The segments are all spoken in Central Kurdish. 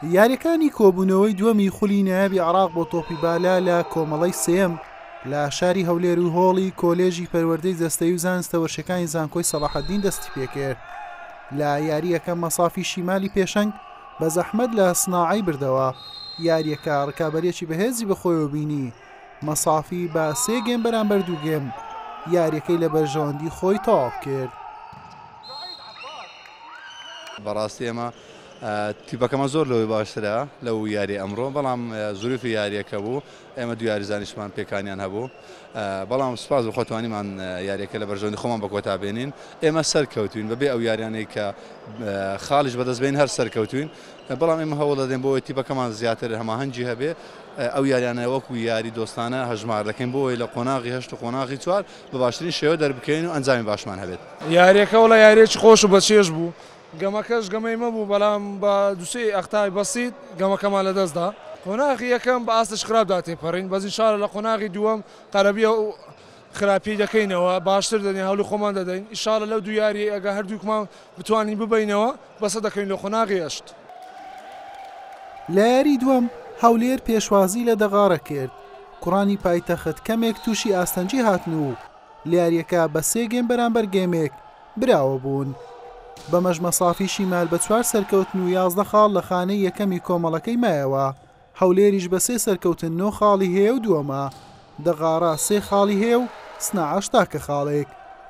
یاریەکانی کۆبوونەوەی دووەمی خولی نایابی عێراق بۆ تۆپی بالا لە کۆمەڵەی سێم لە شاری هەولێر و هۆڵی کۆلێژی پەروەردەی جەستەیی و زانستە وەرشەکانی زانکۆی سەلاحەددین دەستی پێکرد. لە یاریەکە مەسافی شیمالی پێشەنگ بە زەحمەت لە سناعی بردەوە. یاریەکە ڕکابەرێکی بەهێزی بەخۆیەوە بینی، مەسافی بە 3 گێم بەرامبەر 2 گێم یاریەکەی لە بەرژەوەندی خۆی تەواو کرد. بەڕاستی ئێمە تیپەکەمە زۆر لەوەی باشترە لەو یاری ئەمڕۆ، بەڵام زوروفی یاریەکە بوو، ئێمە دو یاریزانیشمان پێکانیان هەبوو، بەڵام سوپاس بە خۆتوانیمان یاریەکە لە بەرژەوەندی خۆمان بە کۆتا بێنین. ئێمە سەرکەوتوین بەبێ ئەو یاریانەی کە خاڵیش بەدەستبێن هەر سەرکەوتوین، بەڵام ئێمە هەوڵ دەدەین بۆ تیپەکەمان زیاتر هەماهەنگی هەبێ، ئەو یاریانە وەکو یاری دۆستانە هەژمار دەکەین بۆ لە قۆناغی 8 و قۆناغی 4 بە باشترین شێوە دەربکەین و ئەنجامی باشمان هەبێت. یاریەکە وڵا یاریێکی خۆش و بەچێژ بوو، گەمەکەش گەمەی مەبوو، بەڵام بە دووسێ ئەختای بەسیت گەمەکەمان لەدەستدا. قۆناغی یەکەم بە ئاستش خراپدا تێپەڕین، بەس ئینشاڵڵا لە قۆناغی دووەم قەرەبیە و خراپی دەکەینەوە، باشتر دەدەین، هەوڵی خۆمان دەدەین. ئینشاڵڵا لەو دوو یاری ئەگە هەردووکمان بتوانین ببینەوە بەسە دەکەین لە قۆناغی 8. لە یاری دووەم هەولێر پێشوازی لە دەغاڕە کرد. کوڕانی پایتەخت کەمێک تووشی ئاستەنجی هاتن و لیاریەکە بە 3 گێم بەرامبەر گێمێک براوە بوون. بە مەژمەسافی شیمال بە 4 سەرکەوتن و 11 خاڵ لە خانەی یەکەمی کۆمەڵەکەی مایەوە. هەولێریش بە 3 سەرکەوتن 9 خاڵی هەیە و دووەمە. دەغاڕا 3 خاڵی هەیە و سناعە 8 خاڵێک.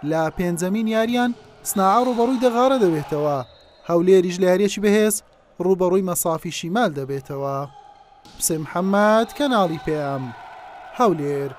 لە پێنجەمین یاریان سناعە ڕوبەڕووی دەغاڕە دەبێتەوە. هەولێریش لە یاریەکی بەهێز ڕوبەڕووی مەسافی شیمال دەبێتەوە. حوسێن محەممەد، کەناڵی پێم، هەولێر.